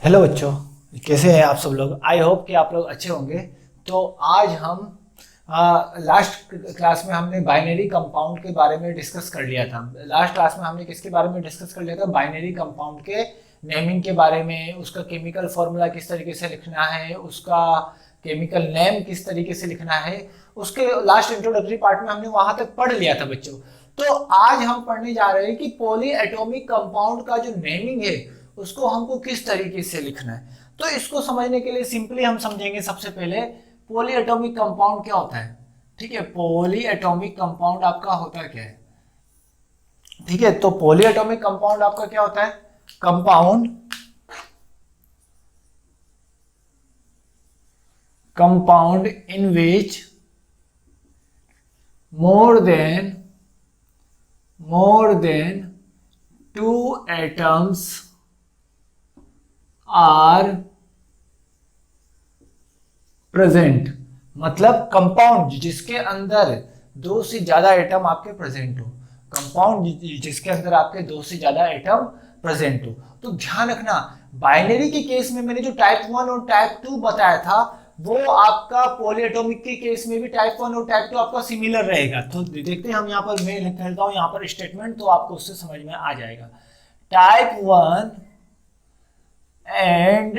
Hello बच्चों, कैसे हैं आप सब लोग। आई होप कि आप लोग अच्छे होंगे। तो आज हम लास्ट क्लास में हमने बाइनरी कंपाउंड के बारे में डिस्कस कर लिया था। लास्ट क्लास में हमने किसके बारे में डिस्कस कर लिया था? बाइनरी कंपाउंड के नेमिंग के बारे में, उसका केमिकल फॉर्मूला किस तरीके से लिखना है, उसका केमिकल नेम किस तरीके से लिखना है, उसके लास्ट इंट्रोडक्टरी पार्ट में हमने वहां तक पढ़ लिया था बच्चों। तो आज हम पढ़ने जा रहे हैं कि पॉली एटॉमिक कंपाउंड का जो नेमिंग है उसको हमको किस तरीके से लिखना है। तो इसको समझने के लिए सिंपली हम समझेंगे सबसे पहले पॉली एटॉमिक कंपाउंड क्या होता है। ठीक है, पॉली एटॉमिक कंपाउंड आपका होता क्या है। ठीक है, तो पॉली एटॉमिक कंपाउंड आपका क्या होता है? Compound in which more than two atoms are present. मतलब कंपाउंड जिसके अंदर दो से ज्यादा एटम आपके प्रेजेंट हो। कंपाउंड जिसके अंदर आपके दो से ज्यादा एटम प्रेजेंट हो। तो ध्यान रखना, बाइनरी के केस में मैंने जो टाइप 1 और टाइप 2 बताया था वो आपका पॉलीएटॉमिक के केस में भी टाइप 1 और टाइप 2 आपका सिमिलर रहेगा। तो देखते हैं हम यहाँ पर, मैं लिख देता हूँ यहाँ पर स्टेटमेंट, तो आपको उससे समझ में आ जाएगा। Type 1 and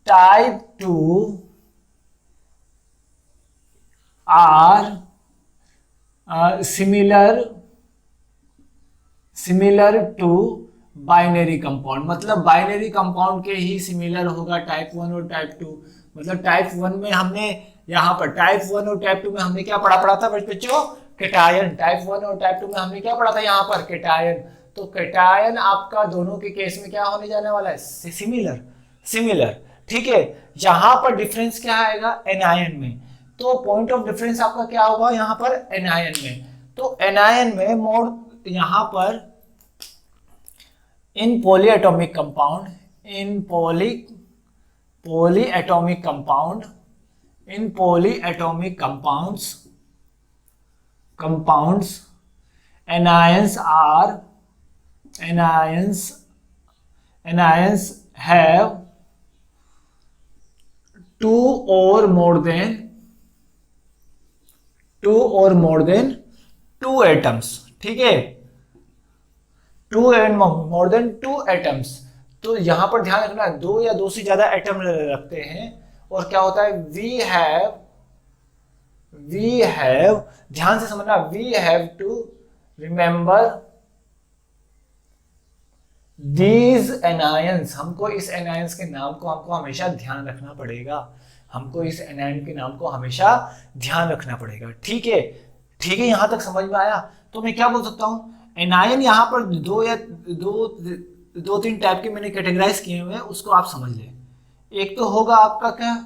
type 2 are similar to binary compound. मतलब बाइनरी कंपाउंड के ही सिमिलर होगा टाइप 1 और टाइप 2। मतलब टाइप 1 में हमने यहाँ पर टाइप 1 और टाइप 2 में हमने क्या पढ़ा था बच्चों? कैटायन। टाइप 1 और टाइप 2 में हमने क्या पढ़ा था यहाँ पर? कैटायन। तो कैटायन आपका दोनों के केस में क्या होने जाने वाला है? सिमिलर। ठीक है, यहां पर डिफरेंस क्या आएगा? एनायन में। तो पॉइंट ऑफ डिफरेंस आपका क्या होगा यहां पर? एनायन में। तो एनायन में मोड यहां पर इन polyatomic compounds anions have two or more than two atoms। ठीक है, two and more than two atoms. तो यहां पर ध्यान रखना, दो या दो से ज्यादा एटम रखते हैं। और क्या होता है? वी हैव ध्यान से समझना, we have to remember these anions. हमको इस एनायंस के नाम को हमेशा ध्यान रखना पड़ेगा। ठीक है, यहां तक समझ में आया? तो मैं क्या बोल सकता हूं? एनायन यहाँ पर दो तीन टाइप के मैंने कैटेगराइज किए हुए हैं, उसको आप समझ लें। एक तो होगा आपका क्या?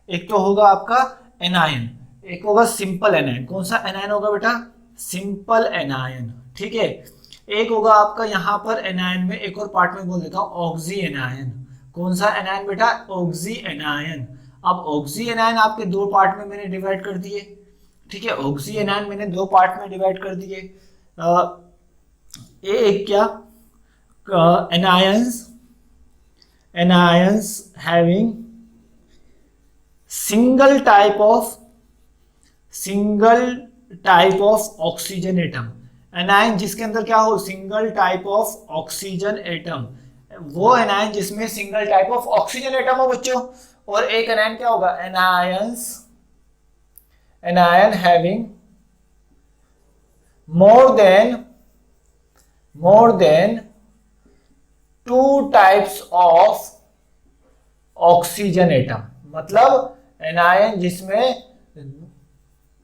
एक तो होगा आपका एनायन, एक होगा सिंपल एनायन। कौन सा एनायन होगा बेटा? Simple anion. ठीक है, एक होगा आपका यहाँ पर एनायन में, एक और पार्ट में बोल देता हूँ, ऑक्सी एनायन। कौन सा एनायन बेटा? Oxy anion. अब ऑक्सी एनायन आपके दो पार्ट में मैंने डिवाइड कर दिए। ठीक है, ऑक्सी एनायन मैंने दो पार्ट में डिवाइड कर दिए। एक क्या? Anions having single type of oxygen atom. Anion जिसके अंदर क्या हो? Single type of oxygen atom. वो एनायन जिसमें single type of oxygen atom हो बच्चों। और एक एनायन क्या होगा? Anion having more than two types of oxygen atom. मतलब एनायन जिसमें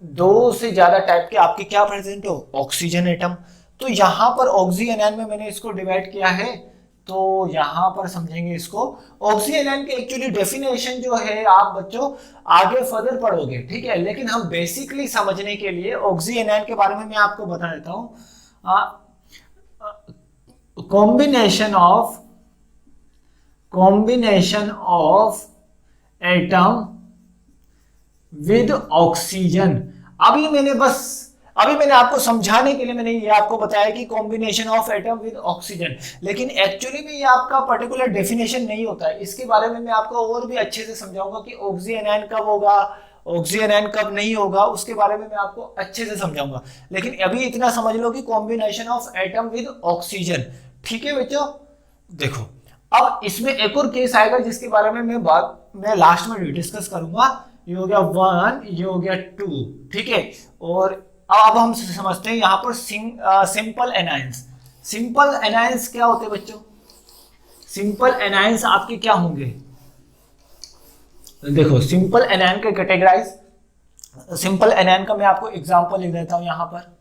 दो से ज्यादा टाइप के आपके क्या प्रेजेंट हो? Oxygen atom. तो यहां पर ऑक्सी एनायन में मैंने इसको डिवाइड किया है। तो यहां पर समझेंगे इसको। ऑक्सी एनायन की एक्चुअली डेफिनेशन जो है आप बच्चों आगे फर्दर पढ़ोगे। ठीक है, लेकिन हम बेसिकली समझने के लिए ऑक्सी एनायन के बारे में मैं आपको बता देता हूं। combination of atom with oxygen। अभी मैंने बस अभी मैंने आपको समझाने के लिए मैंने ये आपको बताया कि combination of atom with oxygen, लेकिन एक्चुअली में ये आपका पर्टिकुलर डेफिनेशन नहीं होता है। इसके बारे में मैं आपको और भी अच्छे से समझाऊंगा कि ऑक्सीजन कब होगा, ऑक्सीजन कब नहीं होगा, उसके बारे में मैं आपको अच्छे से समझाऊंगा। लेकिन अभी इतना समझ लो कि combination of atom with oxygen, ठीक है बच्चों। देखो अब इसमें एक और केस आएगा जिसके बारे में मैं लास्ट में डिस्कस करूंगा। ये हो गया 1, ये हो गया 2, ठीक है। और अब हम समझते हैं यहाँ पर सिंपल एनायंस। सिंपल एनायंस क्या होते हैं बच्चों? सिंपल एनायंस आपके क्या होंगे? देखो सिंपल एनायन के कैटेगराइज, सिंपल एनायन का मैं आपको एग्जांपल लिख देता हूं यहां पर।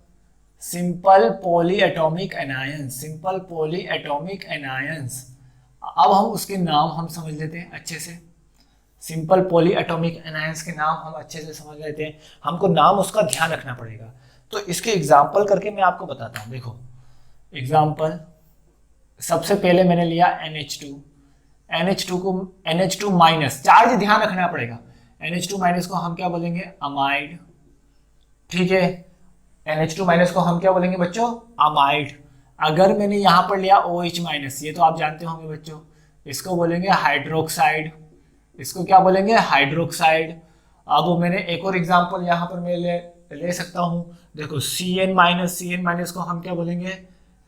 Simple poly atomic anions, simple poly atomic anions. अब हम उसके नाम हम समझ लेते हैं अच्छे से। सिंपल पॉली एटॉमिक एनायंस के नाम हम अच्छे से समझ लेते हैं। हमको नाम उसका ध्यान रखना पड़ेगा। तो इसके एग्जाम्पल करके मैं आपको बताता हूँ। देखो एग्जाम्पल, सबसे पहले मैंने लिया NH2। NH2 को NH2 माइनस, चार्ज ध्यान रखना पड़ेगा। NH2 माइनस को हम क्या बोलेंगे? अमाइड, ठीक है। NH2 माइनस को हम क्या बोलेंगे बच्चों? अमाइड। अगर मैंने यहां पर लिया OH माइनस, ये तो आप जानते होंगे बच्चों, इसको बोलेंगे हाइड्रोक्साइड। इसको क्या बोलेंगे? हाइड्रोक्साइड। अब मैंने एक और एग्जांपल यहां पर मैं ले सकता हूं। देखो CN माइनस को हम क्या बोलेंगे?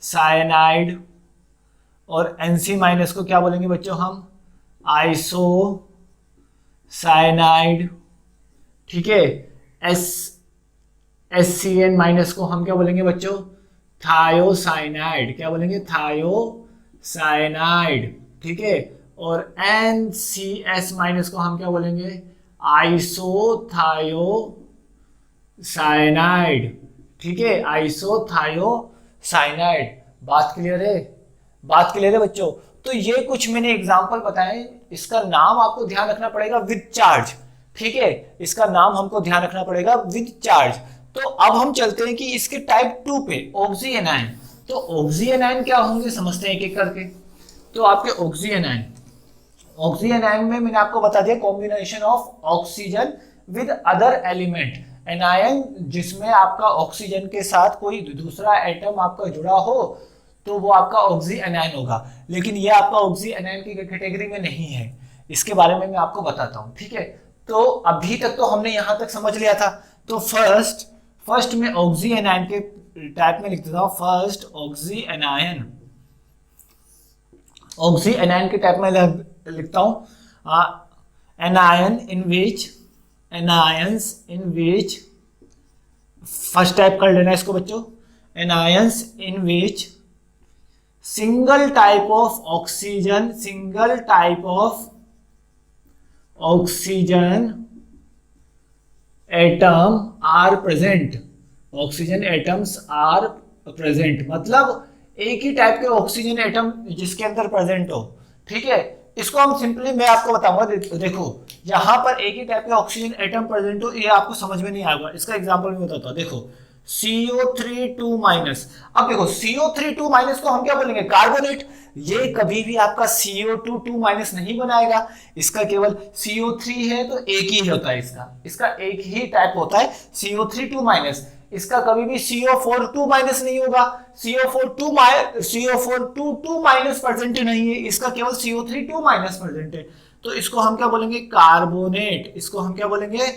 साइनाइड। और NC माइनस को क्या बोलेंगे बच्चों? हम आइसो साइनाइड, ठीक है। SCN माइनस को हम क्या बोलेंगे बच्चों? थायोसाइनाइड। क्या बोलेंगे? थायोसाइनाइड, ठीक है। और NCS माइनस को हम क्या बोलेंगे? आइसोथायोसाइनाइड, ठीक है। आइसोथायोसाइनाइड। बात क्लियर है? बात क्लियर है बच्चों? तो ये कुछ मैंने एग्जांपल बताए। इसका नाम आपको ध्यान रखना पड़ेगा विद चार्ज, ठीक है। इसका नाम हमको ध्यान रखना पड़ेगा विद चार्ज। तो अब हम चलते हैं कि इसके टाइप 2 पे, ऑक्सी एनायन। तो ऑक्सी एनायन क्या होंगे समझते हैं एक एक करके। तो आपके ऑक्सी एनायन में मैंने आपको बता दिया combination of oxygen with other element. Anion जिसमें आपका ऑक्सीजन के साथ कोई दूसरा एटम आपका जुड़ा हो तो वो आपका ऑक्सी एनायन होगा। लेकिन ये आपका ऑक्सी एनायन की कैटेगरी में नहीं है। इसके बारे में मैं आपको बताता हूं, ठीक है। तो अभी तक तो हमने यहां तक समझ लिया था। तो फर्स्ट में ऑक्सी एनायन के टाइप में लिख देता हूं। फर्स्ट ऑक्सी एनायन के टाइप में लिखता हूं। Anions in which first type कर लेना इसको बच्चों। Anions in which single type of oxygen atom are present. Oxygen atoms are present मतलब एक ही टाइप के ऑक्सीजन एटम जिसके अंदर प्रेजेंट हो, ठीक है। इसको हम सिंपली मैं आपको बताऊंगा। देखो यहां पर एक ही टाइप के ऑक्सीजन एटम प्रेजेंट हो, ये आपको समझ में नहीं आएगा। इसका एग्जांपल मैं बताता हूं। देखो CO3 माइनस। अब देखो CO3 माइनस को हम क्या बोलेंगे? कार्बोनेट। ये कभी भी आपका CO2 माइनस नहीं बनाएगा। इसका केवल CO3 है तो एक ही होता है, इसका एक ही टाइप होता है CO3 माइनस। इसका कभी भी CO4 माइनस नहीं होगा। CO4 माइनस प्रेजेंट नहीं है, इसका केवल CO3 माइनस प्रेजेंट है। तो इसको हम क्या बोलेंगे? कार्बोनेट। इसको हम क्या बोलेंगे?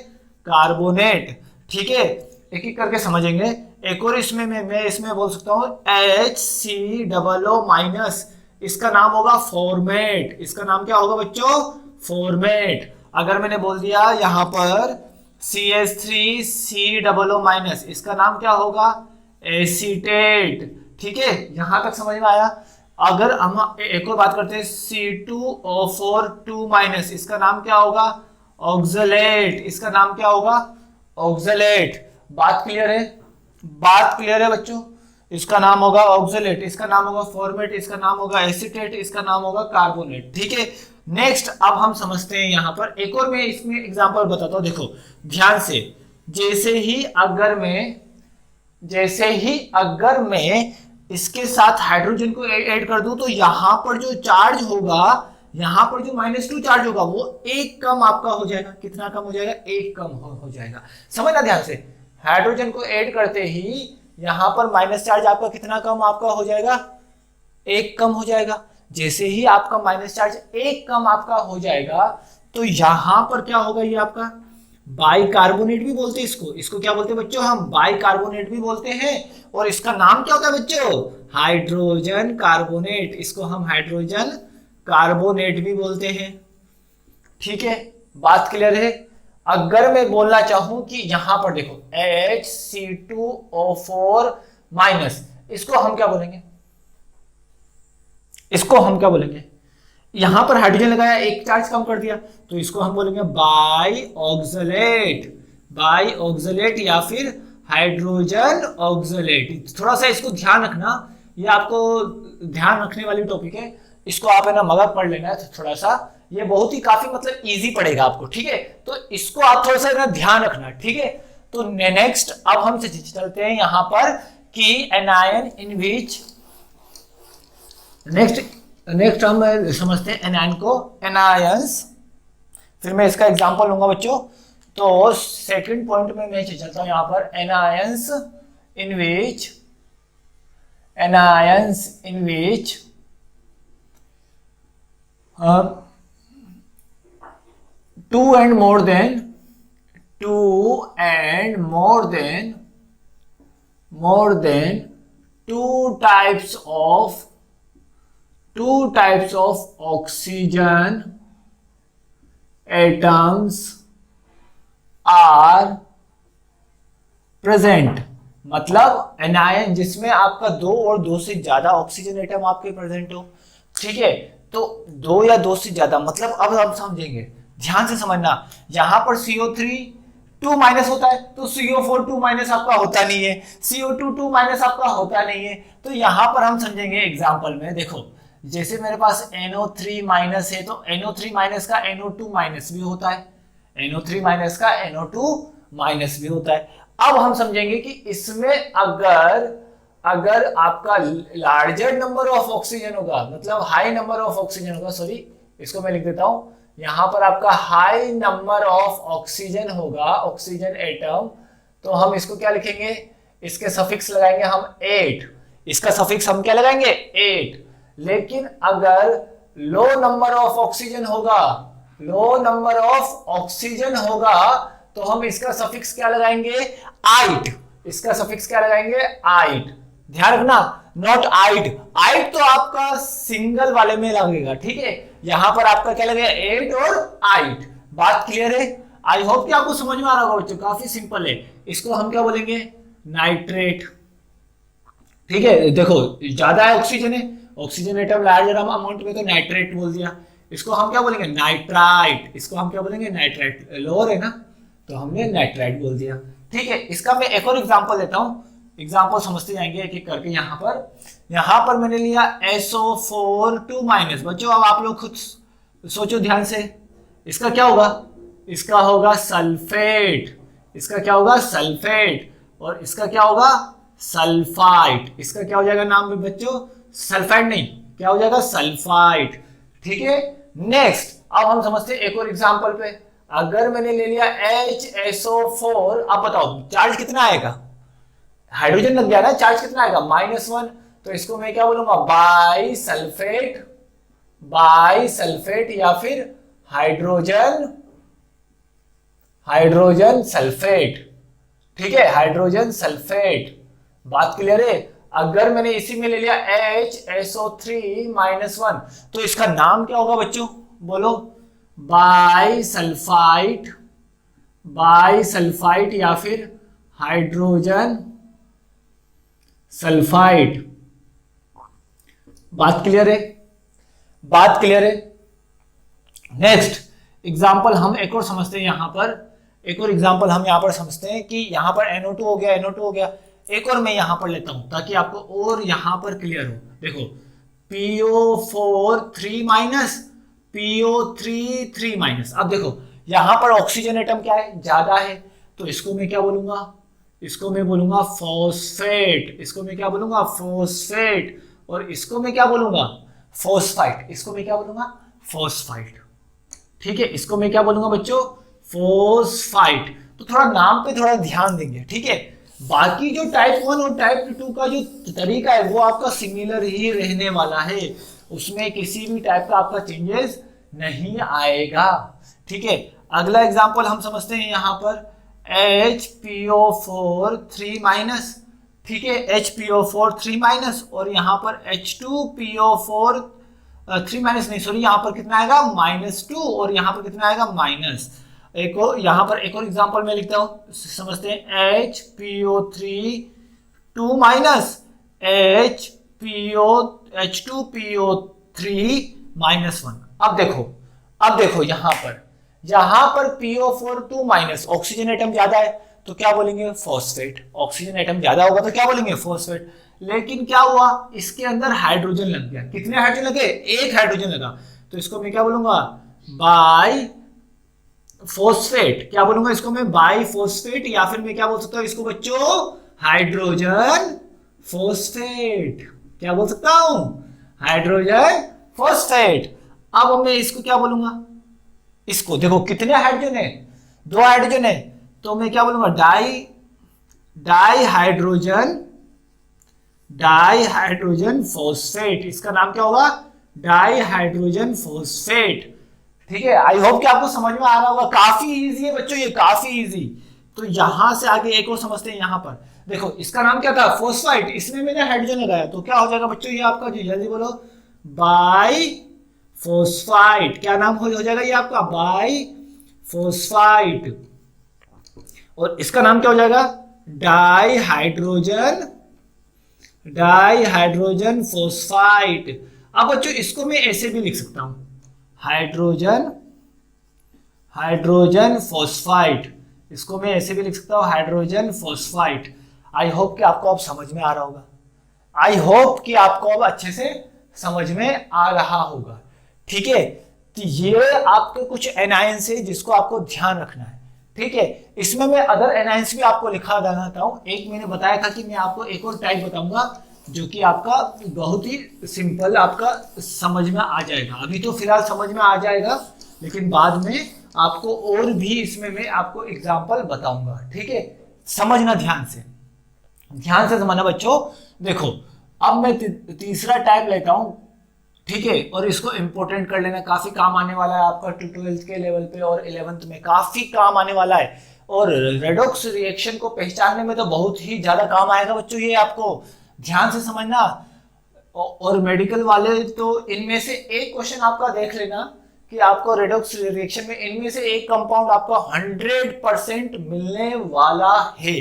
कार्बोनेट, ठीक है। एक एक करके समझेंगे। एक और इसमें मैं इसमें बोल सकता हूं HCOO माइनस। इसका नाम होगा फॉर्मेट। इसका नाम क्या होगा बच्चों? फॉर्मेट। अगर मैंने बोल दिया यहां पर CH3COO माइनस, इसका नाम क्या होगा? एसीटेट, ठीक है। यहां तक समझ में आया? अगर हम एक और बात करते हैं C2O4 माइनस, इसका नाम क्या होगा? ऑक्सलेट। इसका नाम क्या होगा? ऑक्सलेट। बात क्लियर है? बात क्लियर है बच्चों? इसका नाम होगा ऑक्सलेट, इसका नाम होगा फॉर्मेट, इसका नाम होगा एसीटेट, इसका नाम होगा कार्बोनेट, ठीक है। नेक्स्ट अब हम समझते हैं यहां पर एक और मैं इसमें एग्जांपल बताता हूं। देखो ध्यान से, जैसे ही अगर मैं इसके साथ हाइड्रोजन को ऐड कर दूं तो यहां पर जो चार्ज होगा, यहां पर जो -2 चार्ज होगा वो एक कम आपका हो जाएगा। कितना कम हो जाएगा? एक कम हो जाएगा। समझना ध्यान से। हाइड्रोजन को ऐड करते ही यहां पर माइनस चार्ज आपका कितना कम आपका हो जाएगा, एक कम हो जाएगा। जैसे ही आपका माइनस चार्ज एक कम आपका हो जाएगा तो यहां पर क्या होगा, ये आपका बाइकार्बोनेट भी बोलते हैं इसको, इसको क्या बोलते हैं बच्चों, हम बाइकार्बोनेट भी बोलते हैं। और इसका नाम क्या होता है बच्चों, हाइड्रोजन कार्बोनेट, इसको हम हाइड्रोजन कार्बोनेट भी बोलते हैं। ठीक है, बात क्लियर है। अगर मैं बोलना चाहूं कि यहां पर देखो HC2O4 माइनस, इसको हम क्या बोलेंगे, इसको हम क्या बोलेंगे, यहां पर हाइड्रोजन लगाया, एक चार्ज कम कर दिया, तो इसको हम बोलेंगे बाई ऑक्सलेट, बाई ऑक्सलेट या फिर हाइड्रोजन ऑक्सलेट। थोड़ा सा इसको ध्यान रखना, ये आपको ध्यान रखने वाली टॉपिक है, इसको आप है ना मगर पढ़ लेना है थोड़ा सा, ये बहुत ही काफी मतलब इजी पड़ेगा आपको। ठीक है, तो इसको आप थोड़ा सा ना ध्यान रखना। ठीक है, तो नेक्स्ट अब हम चलते हैं यहां पर कि एनायन इन विच, नेक्स्ट हम समझते हैं एनायन को, एनायंस, फिर मैं इसका एग्जांपल लूंगा बच्चों। तो सेकंड पॉइंट में मैं चलता हूं यहां पर, anions in which, anions in which two and more than two types of oxygen atoms are present। मतलब एनायन जिसमें आपका दो और दो से ज्यादा ऑक्सीजन एटम आपके प्रेजेंट हो। ठीक है, तो दो या दो से ज्यादा मतलब अब हम समझेंगे, ध्यान से समझना। यहां पर CO3 2 माइनस होता है तो CO4 2 माइनस आपका होता नहीं है, CO2 2 माइनस आपका होता नहीं है। तो यहां पर हम समझेंगे एग्जांपल में, देखो जैसे मेरे पास NO3 माइनस है तो NO3 माइनस का NO2 माइनस भी होता है, NO3 माइनस का NO2 माइनस भी होता है। अब हम समझेंगे कि इसमें अगर आपका लार्जर नंबर ऑफ ऑक्सीजन होगा, मतलब हाई नंबर ऑफ ऑक्सीजन होगा, सॉरी इसको मैं लिख देता हूं, यहां पर आपका हाई नंबर ऑफ ऑक्सीजन होगा, ऑक्सीजन एटम, तो हम इसको क्या लिखेंगे, इसके सफिक्स लगाएंगे हम 8, इसका सफिक्स हम क्या लगाएंगे 8। लेकिन अगर लो नंबर ऑफ ऑक्सीजन होगा, लो नंबर ऑफ ऑक्सीजन होगा तो हम इसका सफिक्स क्या लगाएंगे 8, इसका सफिक्स क्या लगाएंगे 8। ध्यान रखना, नॉट आइट, आइट तो आपका सिंगल वाले में लगेगा। ठीक है, यहां पर आपका क्या लगेगा 8 और आइट। बात क्लियर है, आई होप कि आपको समझ में आ रहा होगा बच्चों, काफी सिंपल है। इसको हम क्या बोलेंगे नाइट्रेट। ठीक है, देखो ज्यादा है ऑक्सीजन है, ऑक्सीजन एटम लार्जर अमाउंट में तो नाइट्रेट बोल दिया। इसको हम क्या बोलेंगे नाइट्राइट, इसको हम क्या बोलेंगे नाइट्राइट, लोअर है ना तो हमने नाइट्राइट बोल दिया। ठीक है, इसका मैं एक और एग्जांपल देता हूं, एग्जांपल समझते जाएंगे एक एक करके। यहां पर मैंने लिया SO4 2 माइनस। बच्चों अब आप लोग खुद सोचो ध्यान से, इसका क्या होगा, इसका होगा सल्फेट, इसका क्या होगा सल्फेट, और इसका क्या होगा सल्फाइट। इसका क्या हो जाएगा नाम में बच्चों, सल्फाइड नहीं, क्या हो जाएगा सल्फाइट। ठीक है, नेक्स्ट अब हम समझते हैं एक और एग्जांपल पे। अगर मैंने ले लिया HSO4, अब बताओ चार्ज कितना आएगा, हाइड्रोजन लग गया ना, चार्ज कितना आएगा -1, तो इसको मैं क्या बोलूंगा बाई सल्फेट या फिर हाइड्रोजन सल्फेट। ठीक है, हाइड्रोजन सल्फेट। बात क्लियर है। अगर मैंने इसी में ले लिया HSO3 -1 तो इसका नाम क्या होगा बच्चों, बोलो बाई सल्फाइट या फिर हाइड्रोजन सल्फाइड। बात क्लियर है, बात क्लियर है। नेक्स्ट एग्जांपल हम एक और समझते हैं, यहां पर एक और एग्जांपल हम यहां पर समझते हैं कि यहां पर NO2 हो गया, NO2 हो गया। एक और मैं यहां पर लेता हूं ताकि आपको और यहां पर क्लियर हो। देखो PO4 3 माइनस, PO3 3 माइनस। अब देखो यहां पर ऑक्सीजन एटम क्या है ज्यादा है, तो इसको मैं क्या बोलूंगा, इसको मैं बोलूंगा फॉस्फेट, इसको मैं क्या बोलूंगा फॉस्फेट, और इसको मैं क्या बोलूंगा फॉस्फाइट, इसको मैं क्या बोलूंगा फॉस्फाइट। ठीक है, इसको मैं क्या बोलूंगा बच्चों फोस्फाइट। तो थोड़ा नाम पे थोड़ा ध्यान देंगे, ठीक है। बाकी जो टाइप 1 और टाइप 2 का जो तरीका है वो आपका सिमिलर ही रहने वाला है, उसमें किसी भी टाइप का आपका चेंजेस नहीं आएगा, ठीक है। अगला एग्जांपल हम समझते हैं यहाँ पर HPO4 3 माइनस, ठीक है, HPO4 3 माइनस, और यहाँ पर H2PO4 3 माइनस नहीं, सॉरी, यहाँ पर कितना आएगा -2, और यहाँ पर कितना आएगा माइनस। एक और यहाँ पर एक और एग्जांपल मैं लिखता हूँ, समझते हैं HPO3 2 माइनस H2PO3 -1। अब देखो यहाँ पर PO4 2 माइनस, ऑक्सीजन एटम ज्यादा है तो क्या बोलेंगे फॉस्फेट, ऑक्सीजन एटम ज्यादा होगा तो क्या बोलेंगे फॉस्फेट। लेकिन क्या हुआ, इसके अंदर हाइड्रोजन लग गया, कितने हाइड्रोजन लगे, एक हाइड्रोजन लगा, तो इसको मैं क्या बोलूंगा बाई फोस्फेट, क्या बोलूंगा इसको मैं बाई फोस्फेट, या फिर मैं क्या बोल सकता हूं इसको बच्चों हाइड्रोजन फोस्फेट, क्या बोल सकता हूं हाइड्रोजन फोस्फेट। अब मैं इसको क्या बोलूंगा, इसको देखो कितने हाइड्रोजन है, 2 हाइड्रोजन है, तो मैं क्या बोलूंगा डाई हाइड्रोजन फोस्फेट, इसका नाम क्या होगा डाई हाइड्रोजन फोस्फेट, ठीक है। आई होप कि आपको समझ में आ रहा होगा, काफी इजी है बच्चों, ये काफी इजी। तो यहां से आगे एक और समझते हैं, यहां पर देखो इसका नाम क्या था फोस्फाइट, इसमें मैंने हाइड्रोजन लगाया तो क्या हो जाएगा बच्चों ये आपका, जी जल्दी बोलो, बाई फोस्फाइट, क्या नाम हो जाएगा ये आपका बाई फोस्फाइट, और इसका नाम क्या हो जाएगा डाई हाइड्रोजन फोस्फाइट। अब बच्चों इसको मैं ऐसे भी लिख सकता हूं हाइड्रोजन फोस्फाइट, इसको मैं ऐसे भी लिख सकता हूं हाइड्रोजन फोस्फाइट। आई होप कि आपको अब समझ में आ रहा होगा, आई होप कि आपको अब अच्छे से समझ में आ रहा होगा, ठीक है। तो ये आपके कुछ एनायंस है जिसको आपको ध्यान रखना है, ठीक है। इसमें मैं अदर एनायंस भी आपको लिखा देना चाहता हूं। एक मैंने बताया था कि मैं आपको एक और टाइप बताऊंगा जो कि आपका बहुत ही सिंपल आपका समझ में आ जाएगा, अभी तो फिलहाल समझ में आ जाएगा, लेकिन बाद में आपको और भी इसमें मैं आपको एग्जांपल बताऊंगा, ठीक है। समझना ध्यान से समझना बच्चों। देखो अब मैं तीसरा टाइप लेता हूं, ठीक है, और इसको इंपोर्टेंट कर लेना, काफी काम आने वाला है आपका 12th के लेवल पे और 11th में काफी काम आने वाला है, और रेडॉक्स रिएक्शन को पहचानने में तो बहुत ही ज्यादा काम आएगा बच्चों, ये आपको ध्यान से समझना। और मेडिकल वाले तो इनमें से एक क्वेश्चन आपका देख लेना कि आपको रेडॉक्स रिएक्शन में इनमें से एक कंपाउंड आपको 100% मिलने वाला है।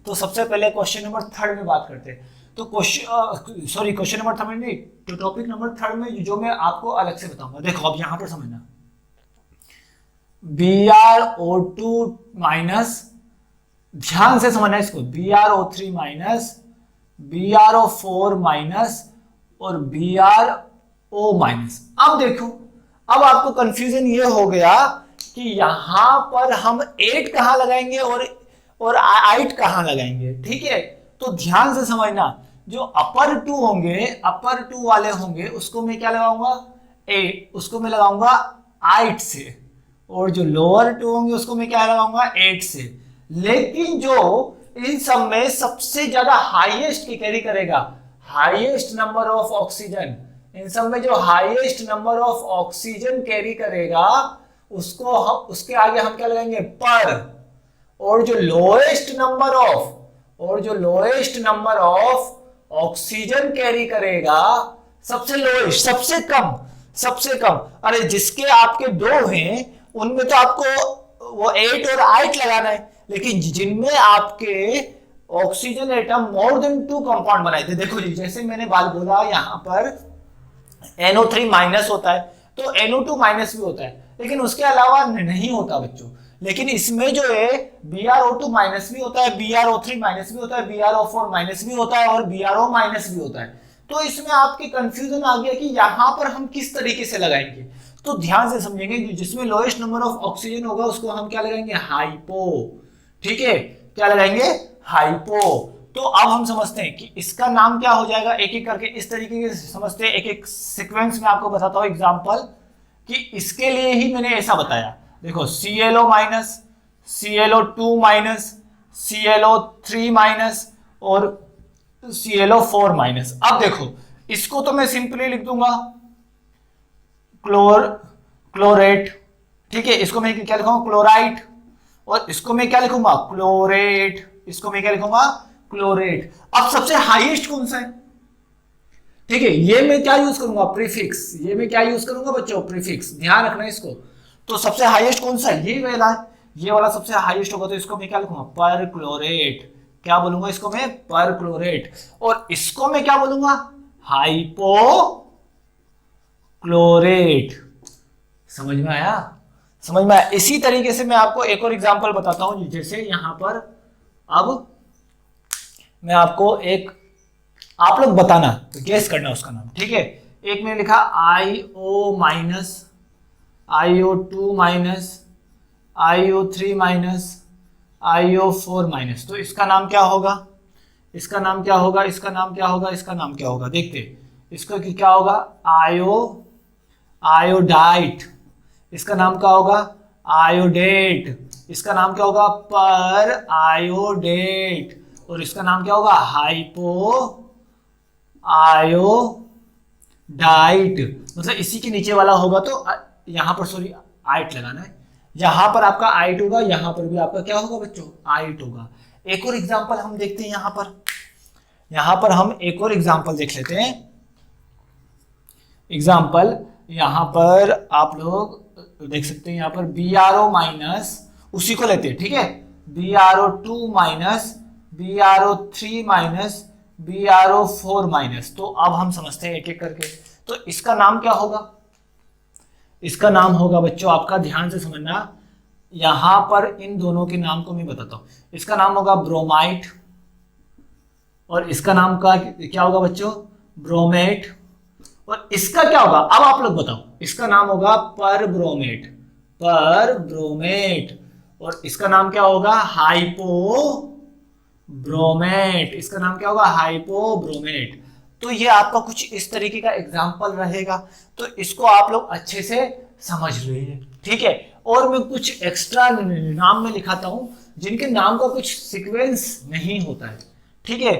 तो सबसे पहले क्वेश्चन नंबर 3 में बात करते हैं। तो क्वेश्चन नंबर 3 नहीं, तो टॉपिक नंबर 3 में जो मैं आपको अलग से बताऊंगा। देखो अब यहां पर समझना, BrO2 माइनस, ध्यान से समझना इसको, BrO3 माइनस, BrO4 माइनस और BrO माइनस। अब देखो, अब आपको कंफ्यूजन ये हो गया कि यहां पर हम 8 कहां लगाएंगे और 8 कहां लगाएंगे, ठीक है। तो ध्यान से समझना, जो अपर 2 होंगे, अपर 2 वाले होंगे, उसको मैं क्या लगाऊंगा 8, उसको मैं लगाऊंगा 8 से, और जो लोअर 2 होंगे उसको मैं क्या लगाऊंगा 8 से। लेकिन जो इन सब में सबसे ज्यादा हाईएस्ट की कैरी करेगा, हाईएस्ट नंबर ऑफ ऑक्सीजन, इन सब में जो highest number of oxygen carry करेगा उसको हम, उसके आगे हम क्या लगाएंगे पर, और जो lowest number of oxygen carry करेगा, सबसे लोएस्ट, सबसे कम, अरे जिसके आपके 2 हैं उनमें तो आपको वो 8 और 8 लगाना है, लेकिन जिनमें आपके oxygen atom more than 2 compound बनाए थे, देखो जी जैसे मैंने बात बोला यहां पर NO3 माइनस होता है तो NO2 माइनस भी होता है, लेकिन उसके अलावा नहीं होता बच्चों। लेकिन इसमें जो है BrO2 माइनस भी होता है, BrO3 माइनस भी होता है, BrO4 माइनस भी होता है और BrO माइनस भी होता है। तो इसमें आपकी कंफ्यूजन आ गया कि यहां पर हम किस तरीके से लगाएंगे। तो ध्यान से समझेंगे, जिसमें लोएस्ट नंबर ऑफ ऑक्सीजन होगा उसको हम क्या लगाएंगे हाइपो, ठीक है, क्या लगाएंगे हाइपो। तो अब हम समझते हैं कि इसका नाम क्या हो जाएगा, एक एक करके इस तरीके से समझते हैं, एक एक सीक्वेंस में आपको बताता हूं एग्जांपल कि इसके लिए ही मैंने ऐसा बताया। देखो ClO minus, ClO2 minus, ClO3 minus और ClO4 माइनस। अब देखो इसको तो मैं सिंपली लिख दूंगा क्लोरेट, ठीक है। इसको मैं क्या लिखूंगा, क्लोराइड, और इसको मैं क्या लिखूंगा, क्लोरेट, इसको मैं क्या लिखूंगा, क्लोरेट। अब सबसे हाईएस्ट कौन सा है, ठीक है, ये मैं क्या यूज करूंगा, प्रीफिक्स, ये मैं क्या यूज करूंगा बच्चों, प्रीफिक्स, ध्यान रखना इसको। तो सबसे हाईएस्ट कौन सा है, ये वाला है, ये वाला सबसे हाईएस्ट होगा, तो इसको मैं क्या लिखूंगा, पर क्लोरेट, क्या बोलूंगा इसको मैं, पर क्लोरेट, और इसको मैं क्या बोलूंगा, हाइपो क्लोरेट। समझ में आया, समझ में आया। इसी तरीके से मैं आपको एक और एग्जांपल बताता हूं, जैसे यहां पर अब मैं आपको एक, आप लोग बताना, तो गेस करना उसका नाम, ठीक है। एक में लिखा IO minus, IO2 minus, IO3 minus, IO4 minus, तो इसका नाम क्या होगा, इसका नाम क्या होगा, इसका नाम क्या होगा, इसका नाम क्या होगा, देखते इसको कि क्या होगा, आयोडाइट, इसका नाम क्या होगा, आयोडेट, इसका नाम क्या होगा, पर आयोडेट, और इसका नाम क्या होगा, हाइपो आयोडाइट। मतलब इसी के नीचे वाला होगा, तो यहां पर सॉरी आइट लगाना है, यहां पर आपका आइट होगा, यहां पर भी आपका क्या होगा बच्चों, आइट होगा। एक और एग्जांपल हम देखते हैं, यहां पर हम एक और एग्जांपल देख लेते हैं। एग्जांपल यहां पर आप लोग देख सकते हैं, यहां पर BRO माइनस, उसी को लेते हैं, ठीक है, BRO2 minus, BRO3 minus, BRO4 minus. तो अब हम समझते हैं एक एक करके, तो इसका नाम क्या होगा, इसका नाम होगा बच्चों, आपका ध्यान से समझना, यहां पर इन दोनों के नाम को मैं बताता हूं। इसका नाम होगा ब्रोमाइट, और इसका नाम का क्या होगा बच्चों, ब्रोमेट, और इसका क्या होगा, अब आप लोग बताओ, इसका नाम होगा पर ब्रोमेट, पर ब्रोमेट, और इसका नाम क्या होगा, हाइपो ब्रोमेट, इसका नाम क्या होगा, हाइपोब्रोमेट। तो ये आपका कुछ इस तरीके का एग्जाम्पल रहेगा, तो इसको आप लोग अच्छे से समझ लीजिए, ठीक है। और मैं कुछ एक्स्ट्रा नाम में लिखाता हूं, जिनके नाम का कुछ सीक्वेंस नहीं होता है, ठीक है।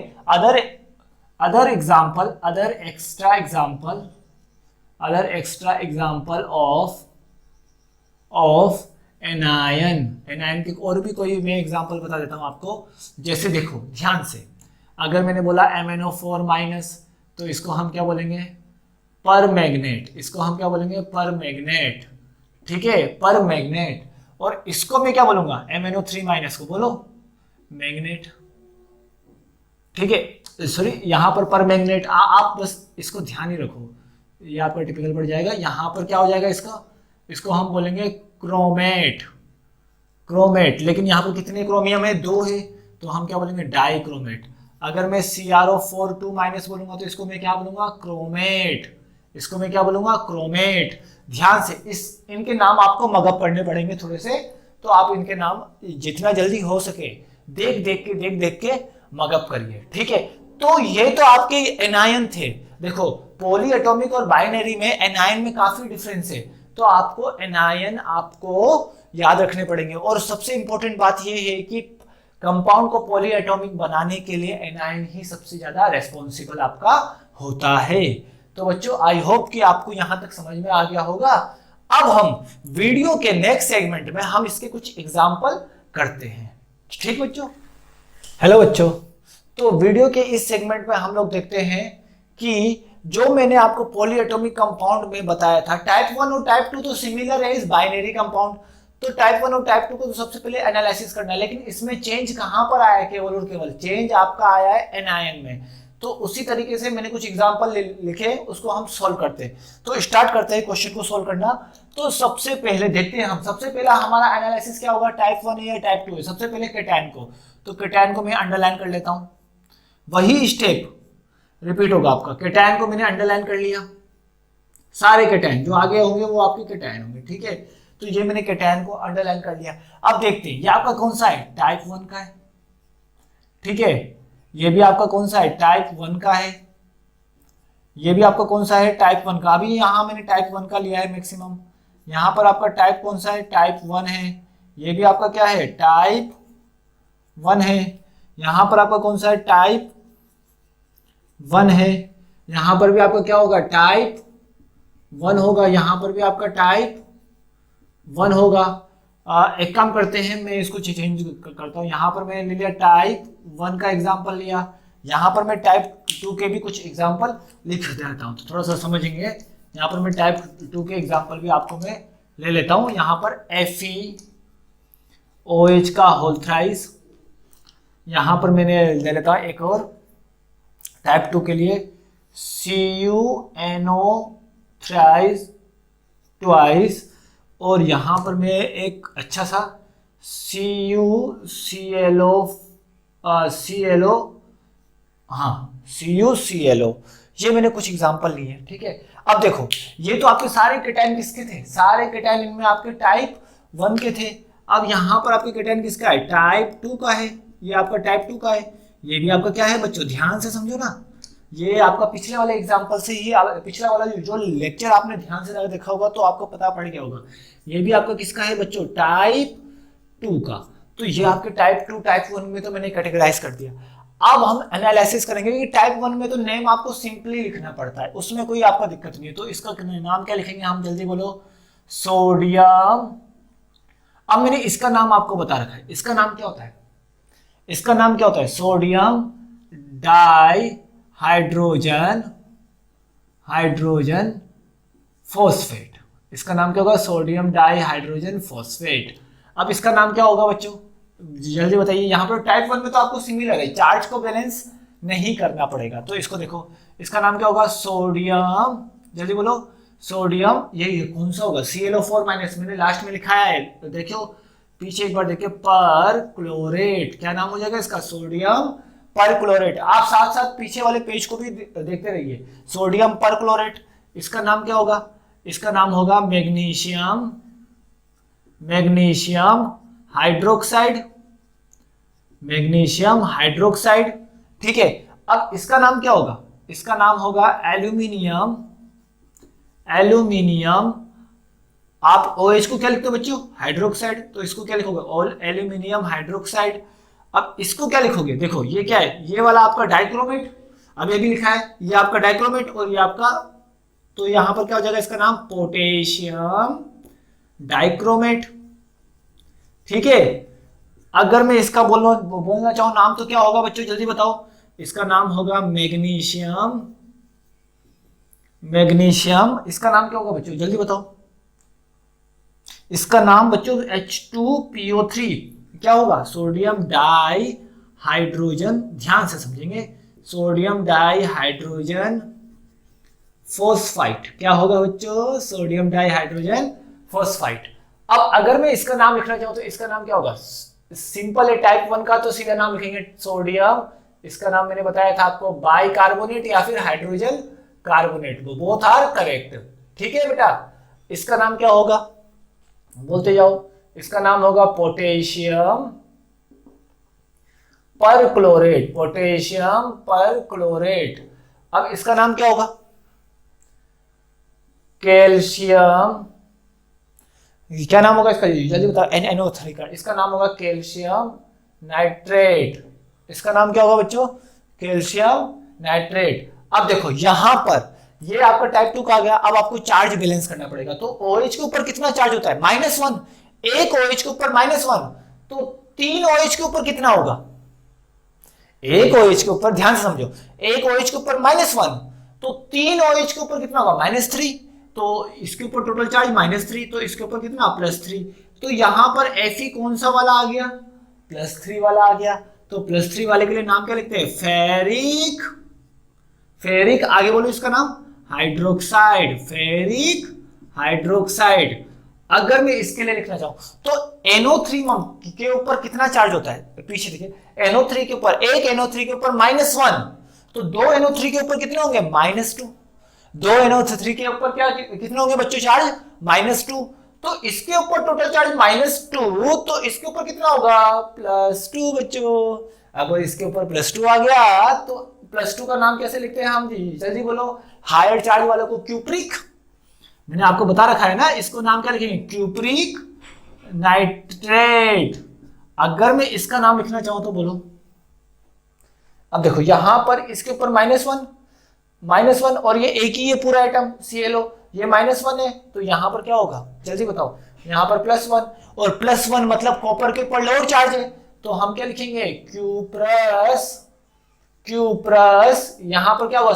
Other example, other extra example of anion के और भी कोई मैं एग्जांपल बता देता हूं आपको। जैसे देखो ध्यान से, अगर मैंने बोला MnO4 माइनस, तो इसको हम क्या बोलेंगे, पर मैग्नेट, इसको हम क्या बोलेंगे, पर मैग्नेट, ठीक है, पर मैग्नेट। और इसको मैं क्या बोलूंगा, MnO3 माइनस को बोलो मैग्नेट, ठीक है, सॉरी यहां पर मैग्नेट, आप बस इसको ध्यान ही रखो, ये आपका टिपिकल पड़ जाएगा। यहां पर क्या हो जाएगा इसका, इसको हम बोलेंगे क्रोमेट, क्रोमेट, लेकिन यहाँ पर कितने क्रोमियम है, 2 है, तो हम क्या बोलेंगे, डाइक्रोमेट। अगर मैं CrO4 माइनस बोलूंगा, तो इसको मैं क्या बोलूंगा, क्रोमेट, इसको मैं क्या बोलूंगा, क्रोमेट। ध्यान से इनके नाम आपको मगअप पढ़ने पड़ेंगे थोड़े से, तो आप इनके नाम जितना जल्दी हो सके देख देख के मगअप करिए, ठीक है। तो ये तो आपके एनायन थे। देखो पॉली एटॉमिक और बाइनरी में एनायन में काफी डिफरेंस है, तो आपको एनायन आपको याद रखने पड़ेंगे। और सबसे इंपॉर्टेंट बात यह है कि कंपाउंड को पॉली एटॉमिक बनाने के लिए एनायन ही सबसे ज्यादा रेस्पॉन्सिबल आपका होता है। तो बच्चों आई होप कि आपको यहां तक समझ में आ गया होगा। अब हम वीडियो के नेक्स्ट सेगमेंट में हम इसके कुछ एग्जाम्पल करते हैं, ठीक बच्चों। हेलो बच्चों, तो वीडियो के इस सेगमेंट में हम लोग देखते हैं कि जो मैंने आपको पॉली एटॉमिक कंपाउंड में बताया था, टाइप 1 और टाइप 2 तो सिमिलर है इस बाइनरी कंपाउंड, तो टाइप 1 और टाइप 2 को तो सबसे पहले एनालिसिस करना है। लेकिन इसमें चेंज कहां पर आया है, केवल और केवल चेंज आपका आया है एनायन में। तो उसी तरीके से मैंने कुछ एग्जांपल लिखे, उसको हम सॉल्व करते हैं। तो स्टार्ट करते हैं क्वेश्चन को सॉल्व करना। तो सबसे पहले देखते हैं हम, सबसे पहला हमारा एनालिसिस क्या होगा, टाइप 1 है या टाइप 2 है। सबसे पहले केटायन को, तो केटायन को मैं अंडरलाइन कर लेता हूं, वही स्टेप रिपीट होगा आपका। केटायन को मैंने अंडरलाइन कर लिया, सारे केटायन जो आगे होंगे वो आपके केटायन होंगे, ठीक है। तो ये मैंने केटायन को अंडरलाइन कर लिया। अब देखते हैं ये आपका कौन सा है, टाइप 1 का है, ठीक है। ये भी आपका कौन सा है, टाइप 1 का है। ये भी आपका कौन सा है, टाइप 1 का। अभी यहां मैंने टाइप 1 का लिया है मैक्सिमम, यहाँ पर आपका टाइप कौन सा है, टाइप 1 है, ये भी आपका क्या है, टाइप 1 है। यहाँ पर आपका कौन सा है, टाइप 1 है। यहाँ पर भी आपका क्या होगा, टाइप 1 होगा। यहाँ पर भी आपका टाइप 1 होगा। एक काम करते हैं, मैं इसको चेंज करता हूँ। यहाँ पर मैंने ले लिया टाइप 1 का एग्जाम्पल लिया, यहाँ पर मैं टाइप 2 के भी कुछ एग्जाम्पल लिख देता हूँ, तो थोड़ा सा समझेंगे। यहाँ पर मैं टाइप 2 के एग्जाम्पल भी आपको मैं ले लेता हूँ। यहाँ पर FeOH का होल थ्राइस, यहाँ पर मैंने ले लेता हूँ एक और टाइप 2 के लिए CuNO थ्राइस ट्वाइस, और यहाँ पर मैं एक अच्छा सा CuClO, ये मैंने कुछ एग्जांपल लिए हैं, ठीक है। अब देखो, ये तो आपके सारे केटाइन किसके थे, सारे केटाइन इनमें आपके टाइप 1 के थे। अब यहाँ पर आपके केटाइन किसका है, टाइप 2 का है, ये आपका टाइप 2 का है, ये भी आपका क्या है बच्चों, ध्यान से समझो ना। ये आपका पिछले वाले एग्जांपल से ही, पिछला वाला जो लेक्चर आपने ध्यान से अगर देखा होगा तो आपको पता पड़ गया होगा। ये भी आपका किसका है बच्चों, टाइप 2 का। तो ये आपके टाइप 2 टाइप 1 में तो मैंने कैटेगराइज कर दिया। अब हम एनालिसिस करेंगे कि टाइप 1 में तो नेम आपको सिंपली लिखना पड़ता है, उसमें कोई आपका दिक्कत नहीं है। तो इसका नाम क्या लिखेंगे हम, जल्दी बोलो, सोडियम। अब मैंने इसका नाम आपको बता रखा है, इसका नाम क्या होता है, इसका नाम क्या होता है, सोडियम डाई हाइड्रोजन फॉस्फेट। इसका नाम क्या होगा, सोडियम डाई हाइड्रोजन फॉस्फेट। अब इसका नाम क्या होगा बच्चों, जल्दी बताइए। यहाँ पर टाइप 1 में तो आपको सिमिलर है, चार्ज को बैलेंस नहीं करना पड़ेगा। तो इसको देखो, इसका नाम क्या होगा, सोडियम, जल्दी बोलो, सोडियम। ये कौन सा होगा, ClO4 माइनस, मैंने लास्ट में लिखा है, तो देखो पीछे एक बार देखिए, पर क्लोरेट, क्या नाम हो जाएगा इसका, सोडियम पर क्लोरेट। आप साथ साथ पीछे वाले पेज को भी देखते रहिए, सोडियम पर क्लोरेट। इसका नाम क्या होगा, इसका नाम होगा मैग्नीशियम हाइड्रोक्साइड, मैग्नीशियम हाइड्रोक्साइड, ठीक है। अब इसका नाम क्या होगा, इसका नाम होगा एल्यूमिनियम। आप OH को क्या लिखते हो बच्चों, हाइड्रोक्साइड, तो इसको क्या लिखोगे, ऑल एल्यूमिनियम हाइड्रोक्साइड। अब इसको क्या लिखोगे, देखो ये क्या है, ये वाला आपका डाइक्रोमेट, अब ये भी लिखा है, ये आपका डाइक्रोमेट और ये आपका, तो यहां पर क्या हो जाएगा, इसका नाम पोटेशियम डाइक्रोमेट, ठीक है। अगर मैं इसका बोलना चाहूं नाम, तो क्या होगा बच्चों, जल्दी बताओ, इसका नाम होगा मैग्नीशियम। इसका नाम क्या होगा बच्चों, जल्दी बताओ। इसका नाम बच्चों H2PO3 क्या होगा, सोडियम डाई हाइड्रोजन, ध्यान से समझेंगे, सोडियम डाई हाइड्रोजन फोस्फाइट, क्या होगा बच्चों, सोडियम डाई हाइड्रोजन फोस्फाइट। अब अगर मैं इसका नाम लिखना चाहूं तो इसका नाम क्या होगा, सिंपल है, टाइप 1 का तो सीधा नाम लिखेंगे सोडियम, इसका नाम मैंने बताया था आपको, बाई कार्बोनेट या फिर hydrogen carbonate, both are correct, ठीक है बेटा। इसका नाम क्या होगा, बोलते जाओ, इसका नाम होगा पोटेशियम पर क्लोरेट, पोटेशियम पर क्लोरेट। अब इसका नाम क्या होगा, कैल्शियम, क्या नाम होगा इसका, जल्दी बताओ, NaNO3 का, इसका नाम होगा कैल्शियम नाइट्रेट। इसका नाम क्या होगा बच्चों, कैल्शियम नाइट्रेट। अब देखो यहां पर ये आपका टाइप 2 का आ गया। अब आपको चार्ज बैलेंस करना पड़ेगा, तो OH के ऊपर कितना चार्ज होता है, -1, एक OH के ऊपर -1, तो 3 OH के ऊपर कितना होगा, एक OH के ऊपर, ध्यान से समझो, एक OH के ऊपर -1, तो 3 OH के ऊपर कितना होगा, -3, तो इसके ऊपर टोटल चार्ज -3, तो इसके ऊपर कितना, +3। तो यहां पर Fe कौन सा वाला आ गया, +3 वाला आ गया। तो +3 वाले के लिए नाम क्या लिखते हैं, फेरिक, आगे बोलो इसका नाम, हाइड्रोक्साइड, फेरिक हाइड्रोक्साइड। अगर मैं इसके लिए लिखना चाहूं तो NO3 के ऊपर कितना चार्ज होता है, पीछे देखिए, NO3 के ऊपर, एक NO3 के ऊपर -1, तो 2 NO3 के ऊपर कितने होंगे, -2, 2 NO3 के ऊपर क्या कितने होंगे बच्चों, चार्ज -2, तो इसके ऊपर टोटल चार्ज -2, तो इसके ऊपर कितना होगा, +2 बच्चों। अब इसके ऊपर +2 आ गया, तो +2 का नाम कैसे लिखते हैं हम जी, जल्दी बोलो, हायर चार्ज वालों को क्यूप्रिक, मैंने आपको बता रखा है ना, इसको नाम क्या लिखेंगे, क्यूप्रिक नाइट्रेट। अगर मैं इसका नाम लिखना चाहूं तो बोलो। अब देखो यहां पर इसके ऊपर -1 और ये एक ही ये पूरा आइटम ClO, ये -1 है, तो यहां पर क्या होगा जल्दी बताओ, यहां पर +1, और +1 मतलब कॉपर के ऊपर लोअर चार्ज है, तो हम क्या लिखेंगे, क्यूप्रस। यहां पर क्या हुआ,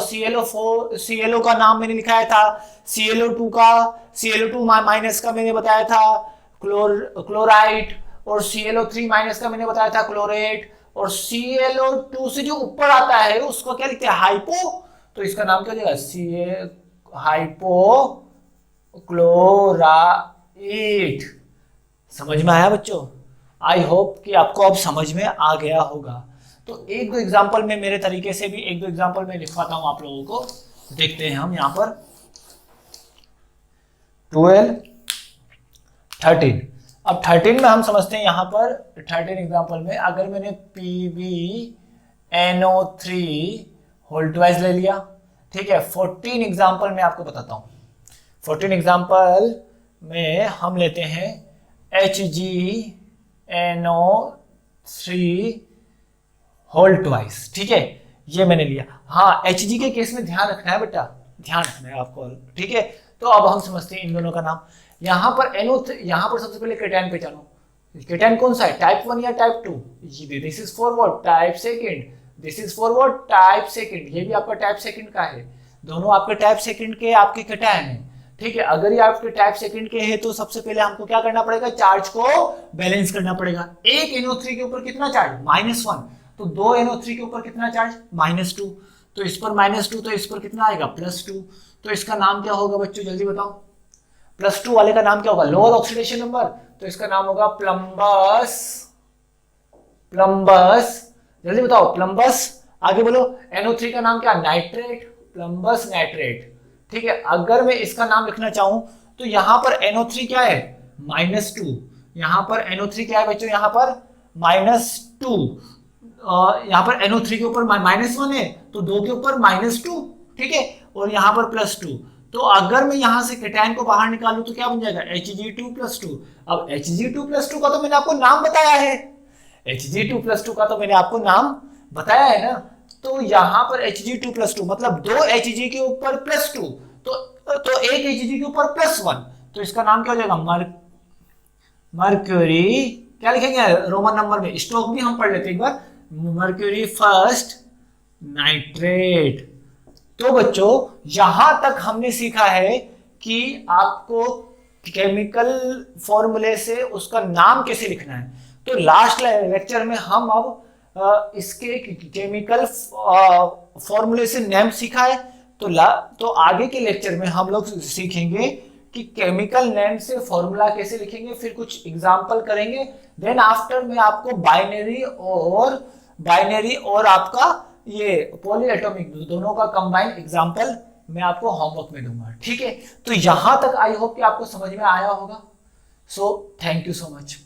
ClO का नाम मैंने लिखाया था, ClO2 माइनस का मैंने बताया था क्लोराइड, और ClO3 माइनस का मैंने बताया था क्लोरेट, और ClO2 से जो ऊपर आता है उसको क्या लिखते हैं, हाइपो, तो इसका नाम क्या हो जाएगा, हाइपोक्लोराइट। समझ में आया बच्चों? आई होप कि आपको अब समझ में आ गया होगा। तो एक दो एग्जांपल में मेरे तरीके से भी एक दो एग्जांपल में लिखवाता हूं आप लोगों को, देखते हैं हम यहां पर 12, 13। अब 13 में हम समझते हैं, यहां पर 13 एग्जांपल में अगर मैंने PbNO3 होल ट्वाइस ले लिया, ठीक है। 14 एग्जांपल में आपको बताता हूं, 14 एग्जांपल में हम लेते हैं HgNO3 होल ट्वाइस, ठीक है, ये मैंने लिया। हाँ, Hg के केस में ध्यान रखना है बेटा, ध्यान रखना है आपको, ठीक है। तो अब हम समझते हैं इन दोनों का नाम। यहां पर NO3, यहां पर सबसे पहले केटायन पहचानो, केटायन कौन सा है, टाइप 1 या type 2, this is for what, type second, this is for what, type second, ये भी आपका टाइप सेकंड का है, दोनों आपके टाइप सेकंड के आपके केटायन है, ठीक है। अगर ये आपके टाइप सेकंड के हैं तो सबसे पहले हमको क्या करना पड़ेगा, चार्ज को बैलेंस करना पड़ेगा। एक NO3 के ऊपर कितना चार्ज, -1, तो दो NO3 के ऊपर कितना चार्ज, -2, तो इस पर -2, तो इस पर कितना आएगा, +2, तो इसका नाम क्या होगा बच्चों, जल्दी बताओ, +2 वाले का नाम क्या होगा, लोअर ऑक्सीडेशन नंबर, तो इसका नाम होगा प्लम्बस, जल्दी बताओ, प्लम्बस। आगे बोलो, NO3 का नाम क्या, नाइट्रेट, प्लम्बस नाइट्रेट, ठीक है। अगर मैं इसका नाम लिखना चाहूं तो यहां पर NO3 क्या है, -2, यहां पर NO3 क्या है बच्चों, यहां पर -2, यहां पर NO3 के ऊपर -1 है, तो 2 के ऊपर -2, ठीक है, और यहां पर +2, तो अगर मैं यहां से केटायन को बाहर निकालूं तो क्या बन जाएगा, Hg2+2। अब Hg2+2 का तो मैंने आपको नाम बताया है, Hg2+2 का तो मैंने आपको नाम बताया है ना, तो यहां पर Hg2+2 मतलब 2 Hg के ऊपर +2, तो एक Hg के ऊपर +1, तो इसका नाम क्या हो जाएगा, मर्क्यूरी, क्या लिखेंगे रोमन नंबर में, स्टॉक भी हम पढ़ लेते एक बार, मर्क्यूरी फर्स्ट नाइट्रेट। तो बच्चों यहां तक हमने सीखा है कि आपको केमिकल फॉर्मूले से उसका नाम कैसे लिखना है। तो लास्ट लेक्चर में हम अब इसके केमिकल फॉर्मूले से नेम सीखा है, तो आगे के लेक्चर में हम लोग सीखेंगे कि केमिकल नेम से फॉर्मूला कैसे लिखेंगे, फिर कुछ एग्जांपल करेंगे, देन आफ्टर में आपको बाइनरी और आपका ये पॉलीएटॉमिक दोनों का कंबाइन एग्जांपल मैं आपको होमवर्क में दूंगा, ठीक है। तो यहां तक आई होप कि आपको समझ में आया होगा। So thank you so much.